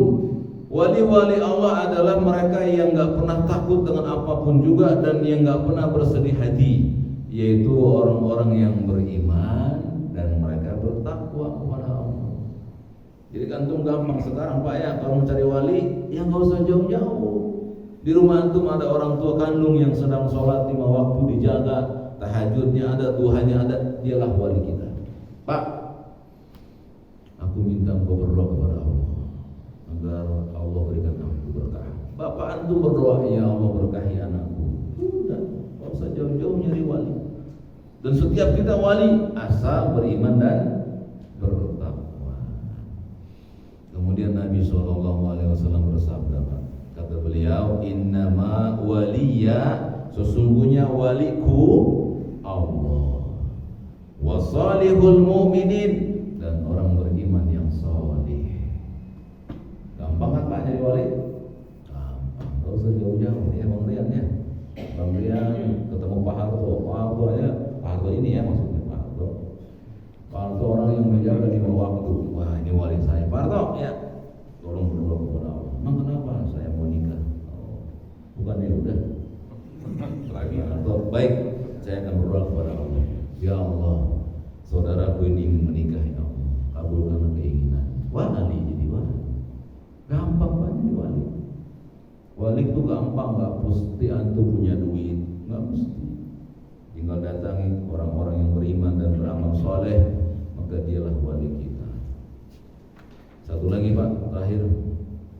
Wali-wali Allah adalah mereka yang gak pernah takut dengan apapun juga, dan yang gak pernah bersedih hati, yaitu orang-orang yang beriman dan mereka bertakwa kepada Allah. Jadi antum gampang sekarang Pak ya, kalau mencari wali ya nggak usah jauh-jauh. Di rumah antum ada orang tua kandung yang sedang sholat 5 waktu dijaga, tahajudnya ada, duhanya ada, dialah wali kita. Pak, aku minta engkau berdoa kepada Allah agar Allah berikan aku berkah. Bapak antum berdoa, ya Allah berkahi anakku. Sudah, nggak usah jauh-jauh nyari wali. Dan setiap kita wali asal beriman dan bertakwa. Kemudian Nabi SAW bersabda, kata beliau, innama waliya, sesungguhnya waliku Allah, wasalihul mu'minin, dan orang beriman yang salih. Gampang kan Pak jadi wali? Gampang, gak usah jauh-jauh ya Bang Rian ya. Bang Rian ketemu Pak Harto ya, Pak Harto ini ya maksudnya Pak Harto orang yang menjaga 5 waktu. Wah ini wali saya Pak Harto ya, tolong berdoa kepada Allah. Emang kenapa? Saya mau nikah. Bukan ya udah lagi atau baik, saya akan berdoa kepada Allah. Ya Allah, saudaraku ini ingin menikah, ya Allah, kabulkanlah keinginan. Wali jadi wali, gampang banget jadi wali. Wali itu gampang, nggak mesti antum punya duit, nggak mesti. Tinggal datangi orang-orang yang beriman dan beramal soleh, maka dialah wali kita. Satu lagi Pak, terakhir.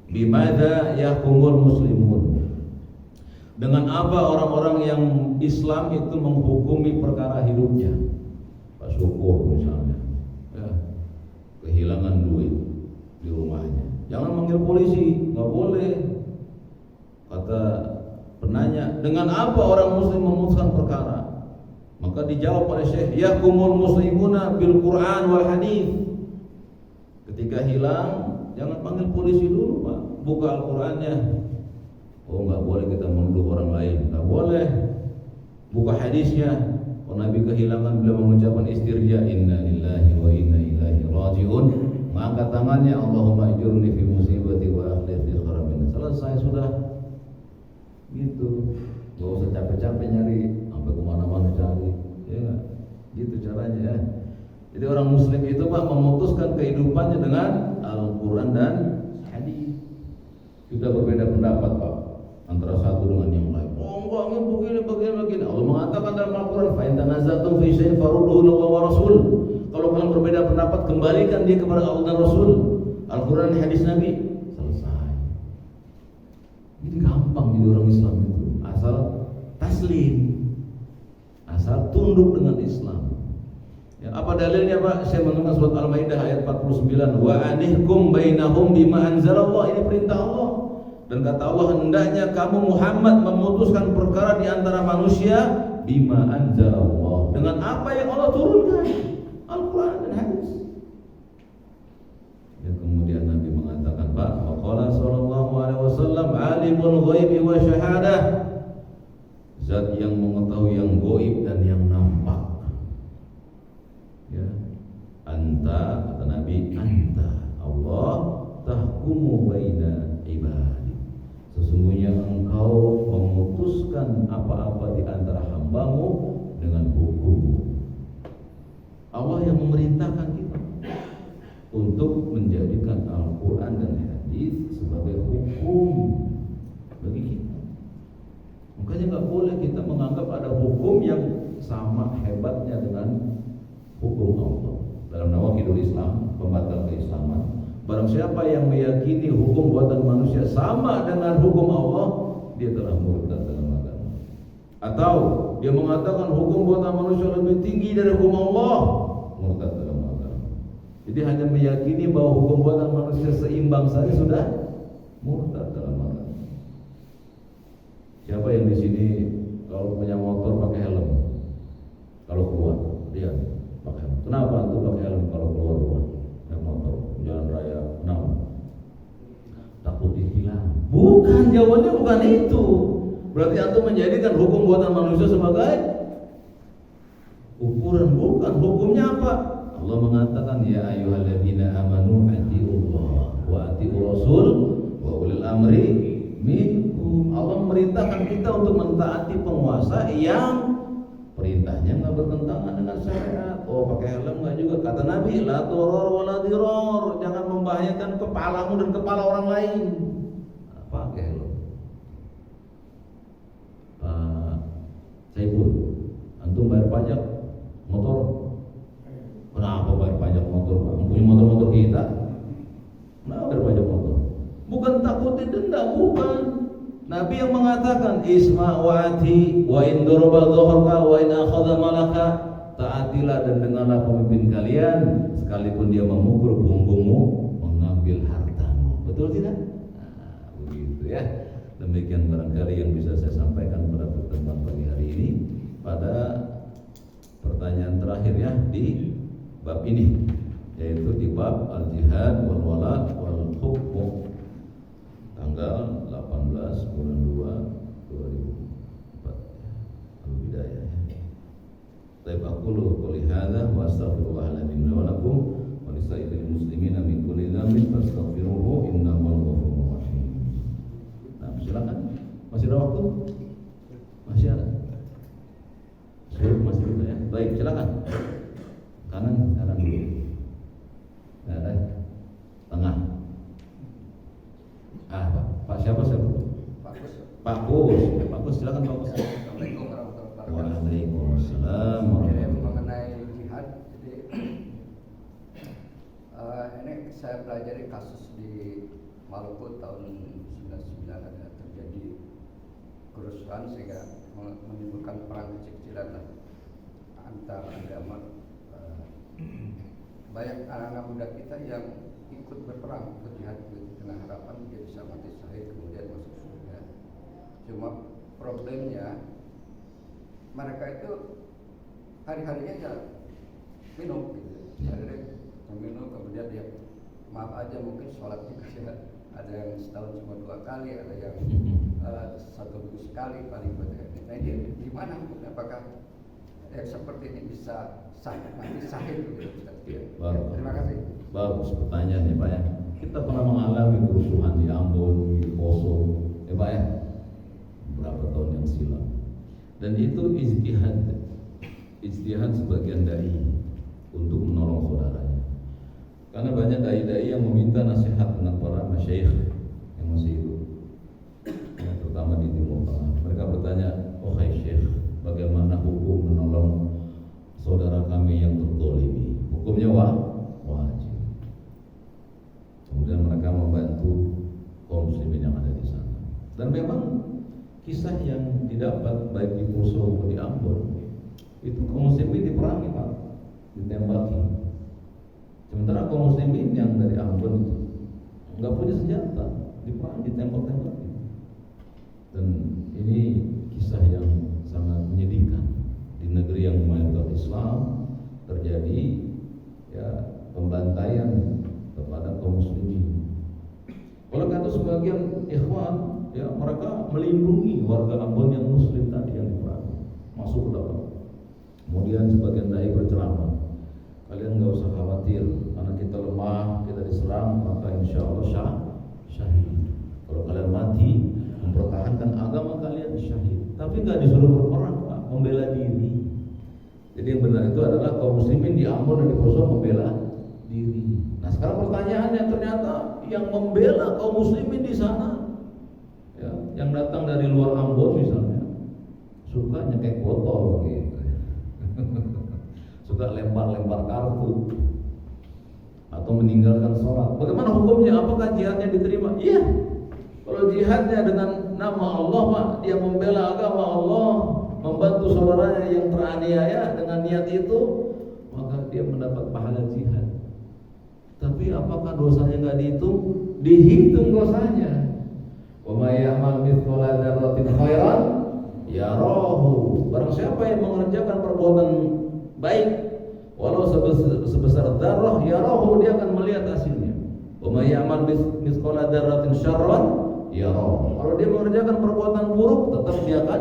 Bimada yahkumul muslimun, dengan apa orang-orang yang Islam itu menghukumi perkara hidupnya. Pak Syukur misalnya ya, kehilangan duit di rumahnya, jangan manggil polisi, nggak boleh. Kata penanya, dengan apa orang muslim memutuskan perkara? Maka dijawab oleh Syekh, yahkumul muslimuna bil Quran wal hadis. Ketika hilang, jangan panggil polisi dulu Pak, buka Al-Qurannya. Oh nggak boleh kita menuduh orang lain, nggak boleh. Buka hadisnya. Oh Nabi kehilangan beliau mengucapkan istirja, inna lillahi wa inna ilaihi rajiun. Mengangkat tangannya, Allahumma ajurni fi musibati wa akhlif li khairan minha. Selesai sudah. Gitu. Gak usah capek-capek nyari sampai kemana-mana cari. Ya gak? Gitu caranya ya. Jadi orang muslim itu Pak memutuskan kehidupannya dengan Al-Quran dan hadis. Kita berbeda pendapat Pak antara satu dengan yang lain. Oh enggak, ini begini. Allah mengatakan dalam Al-Quran, fa in tanaza'tum fi syai'in farudduhu ila Allah wa Rasul. Kalau kalian berbeda pendapat, kembalikan dia kepada Allah dan Rasul. Al-Quran dan hadis Nabi. Selesai. Ini gampang jadi orang Islam itu. Asal taslim, asal tunduk dengan Islam. Ya, apa dalilnya Pak? Saya mengenal surat Al-Maidah ayat 49. Wa anihkum bainahum bima anzalallah. Ini perintah Allah. Dan kata Allah, hendaknya kamu Muhammad memutuskan perkara di antara manusia bima anzalallah, dengan apa yang Allah turunkan, Al-Quran dan hadis. Ya, kemudian Nabi mengatakan, Pak, waqala sallallahu alaihi wasallam, alimul ghaibi wa syahadah, zat yang mengetahui yang gaib dan yang nampak. Ya, anta, kata Nabi, anta Allah tahkumu baina ibadi, sesungguhnya engkau memutuskan apa-apa di antara hambamu dengan hukum. Allah yang memerintahkan kita untuk menjadikan Al-Quran dan hadis sebagai hukum bagi kita. Makanya nggak boleh kita menganggap ada hukum yang sama hebatnya dengan hukum Allah. Dalam Nawaqidul Islam, pembatal keislaman, barang siapa yang meyakini hukum buatan manusia sama dengan hukum Allah, dia telah murtad dalam agama. Atau dia mengatakan hukum buatan manusia lebih tinggi dari hukum Allah, murtad dalam agama. Jadi hanya meyakini bahwa hukum buatan manusia seimbang saja sudah murtad dalam agama. Siapa yang di sini kalau punya motor pakai helm? Kalau keluar, dia pakai helm. Kenapa antum pakai helm kalau keluar rumah? Naik motor, jalan raya, kenapa? Takut dihilang. Bukan, jawabannya bukan itu. Berarti antum menjadikan hukum buatan manusia sebagai ukuran. Bukan. Hukumnya apa? Allah mengatakan, ya ayyuhalladzina amanu atiullah wa atiur rasul wa ulil amri minkum. Allah memerintahkan kita untuk mentaati penguasa yang perintahnya nggak bertentangan dengan syariat. Oh pakai helm nggak juga, kata Nabi, la turor wa la diror, jangan membahayakan kepalamu dan kepala orang lain. Pakai lo. Pak Saiful, antum bayar pajak motor. Kenapa bayar pajak motor? Punya motor-motor kita. Kenapa bayar pajak motor? Bukan takut didenda, bukan. Nabi yang mengatakan isma wa'ati wa in daraba dhahraka wa in akhadha malaka, taatilah dan dengarlah pemimpin kalian sekalipun dia memukul punggungmu, mengambil hartamu. Betul tidak? Nah, begitu ya. Demikian barangkali yang bisa saya sampaikan pada pertemuan pagi hari ini pada pertanyaan terakhir ya di bab ini, yaitu di bab al-jihad wal wala wal hukm, tanggal 18 bulan 2 2004 al-bidayah. Baik, aku qouli hadza wa astaghfirullahaladzim wa lakum wa lisairil muslimina min kulli dzambin fastaghfiruhu innahu ghafurur rahim. Nah, silakan. Masih ada waktu? Masih ada. Masih ada ya. Baik, silakan. Kanan dulu. Nah, ada. Tengah. Pak siapa? Pak Kus, silakan Pak Kus. Assalamualaikum warahmatullahi wabarakatuh. Waalaikumsalam. Mengenai jihad, jadi ini saya pelajari kasus di Maluku tahun 99 ada terjadi kerusuhan sehingga menimbulkan perang kecil-kecilan antar agama. Banyak anak-anak muda kita yang ikut berperang, ikut jihad dengan harapan dia bisa mati syahid kemudian masuk surga. Cuma problemnya mereka itu hari-harinya ya minum gitu. Hari-hari minum kemudian dia maaf aja mungkin sholat juga ya. Ada yang setahun cuma 2 kali, ada yang 1 minggu sekali paling banyak. Nah ini gimana hukumnya? Apakah seperti ini bisa mati syahid gitu? Ya, terima kasih. Bagus pertanyaan ya Pak ya. Kita pernah mengalami kerusuhan di Ambon, di Poso, ya Pak ya, beberapa tahun yang silam. Dan itu ijtihad sebagian dai untuk menolong saudaranya. Karena banyak dai-dai yang meminta nasihat tentang para masyayikh yang masih hidup, ya, terutama di Timur Tengah. Mereka bertanya, oh hai syekh, bagaimana hukum menolong saudara kami yang terzalimi? Hukumnya wajib. Kemudian mereka membantu kaum muslimin yang ada di sana. Dan memang kisah yang didapat baik di Poso maupun di Ambon, itu kaum muslimin diperangi Pak, ditembaki. Sementara kaum muslimin yang dari Ambon itu nggak punya senjata, diperangi, ditembak-tembaki. Dan ini kisah yang sangat menyedihkan di negeri yang mayoritas Islam terjadi ya pembantaian kepada kaum muslimin. Oleh karena itu sebagian ikhwan ya mereka melindungi warga Ambon yang muslim tadi yang diperangi masuk ke dalam. Kemudian sebagian dai berceramah, kalian nggak usah khawatir karena kita lemah, kita diserang maka insya Allah syahid. Kalau kalian mati mempertahankan agama kalian syahid. Tapi nggak disuruh berperang Pak, membela diri. Jadi yang benar itu adalah kaum muslimin di Ambon dan di Poso membela diri. Nah sekarang pertanyaannya, ternyata yang membela kaum muslimin di sana ya, yang datang dari luar Ambon misalnya suka nyekek botol gitu. Suka lempar-lempar kartu atau meninggalkan sholat. Bagaimana hukumnya? Apakah jihadnya diterima? Iya. Kalau jihadnya dengan nama Allah Pak, dia membela agama Allah, membantu saudaranya yang teraniaya dengan niat itu, maka dia mendapat pahala jihad. Tapi apakah dosanya nggak dihitung? Dihitung dosanya. Wa may ya'mal mithqala dzarratin khairan yarahu. Barang siapa yang mengerjakan perbuatan baik walau sebesar dzarrah yarahu, dia akan melihat hasilnya. Wa may ya'mal mithqala dzarratin syarran yarahu. Kalau dia mengerjakan perbuatan buruk, tetap dia akan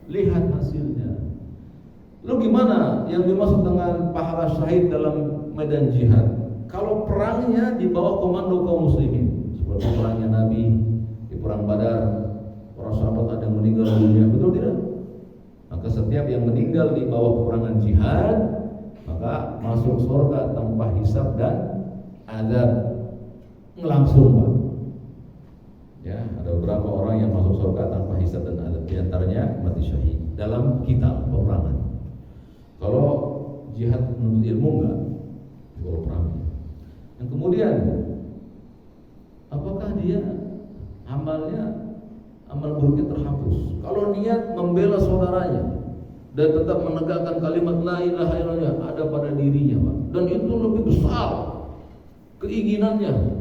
lihat hasilnya. Lalu gimana yang dimaksud dengan pahala syahid dalam medan jihad? Kalau perangnya di bawah komando kaum muslimin, seperti perangnya Nabi di perang Badar, para sahabat ada yang meninggal dunia, betul tidak? Maka setiap yang meninggal di bawah peperangan jihad maka masuk surga tanpa hisab dan azab. langsung Pak. Ya, ada beberapa orang yang masuk surga tanpa hisab dan adab, di antaranya mati syahid dalam kitab peperangan. Kalau jihad menurut ilmu enggak, kalau perang. Yang kemudian, apakah dia amal buruknya terhapus? Kalau niat membela saudaranya dan tetap menegakkan kalimat la ilaha illallah ada pada dirinya Pak, dan itu lebih besar keinginannya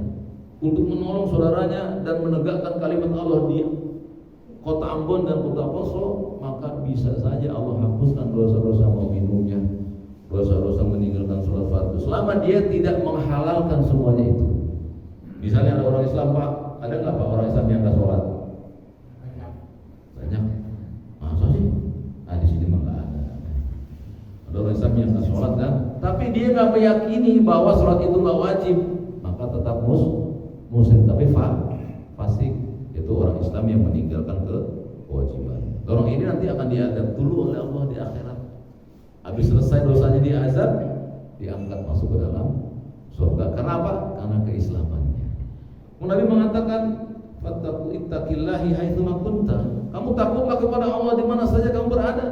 untuk menolong saudaranya dan menegakkan kalimat Allah di kota Ambon dan kota Poso, maka bisa saja Allah hapuskan dosa-dosa mau minumnya, dosa-dosa meninggalkan sholat fardu, selama dia tidak menghalalkan semuanya itu. Misalnya ada orang Islam Pak, ada nggak Pak orang Islam yang nggak sholat? Banyak. Masa sih? Di sini mah nggak ada. Ada orang Islam yang nggak sholat kan, tapi dia nggak meyakini bahwa sholat itu nggak wajib, maka tetap muslim, tapi fasik, itu orang Islam yang meninggalkan kewajiban. Orang ini nanti akan diadab dulu oleh Allah di akhirat. Habis selesai dosanya diazab, diangkat masuk ke dalam surga. Kenapa? Karena keislamannya. Nabi mengatakan, "Fattaqu ittaqillahi haitsu ma kunta." Kamu takutlah kepada Allah di mana saja kamu berada.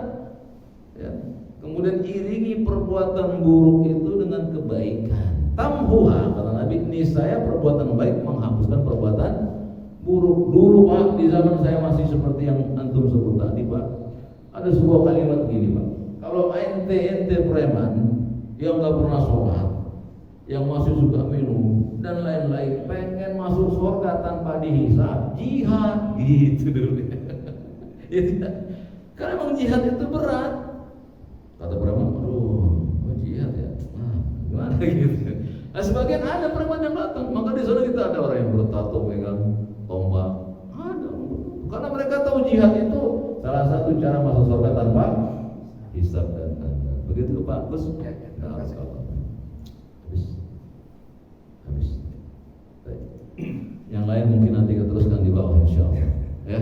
Ya. Kemudian iringi perbuatan buruk itu dengan kebaikan. Tamhuha, kata Nabi, niscaya perbuatan baik menghapuskan perbuatan buruk. Dulu Pak, di zaman saya masih seperti yang antum sebut tadi Pak, ada sebuah kalimat gini Pak, kalau ente preman yang nggak pernah sholat, yang masih suka minum dan lain-lain, pengen masuk surga tanpa dihisab, jihad, gitu dulu. Ya tidak, karena memang jihad itu berat. Kata preman, aduh, jihad ya, gimana gitu. Nah, sebagian ada preman yang datang, maka di sana kita ada orang yang bertato pegang tombak, ada. Karena mereka tahu jihad itu salah satu cara masuk surga tanpa hisab dan adab. Begitu Pak Gus? Ya, nah, habis. Baik. Yang lain mungkin nanti kita teruskan di bawah insyaallah. Ya.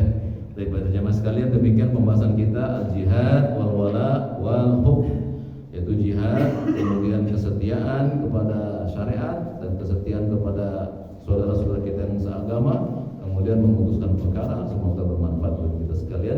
Baik, pada jamaah sekalian, demikian pembahasan kita al-jihad wal wala wal hukm, yaitu jihad, kemudian kesetiaan kepada syariat dan kesetiaan kepada saudara-saudara kita yang seagama, kemudian memutuskan perkara. Semoga bermanfaat bagi kita sekalian.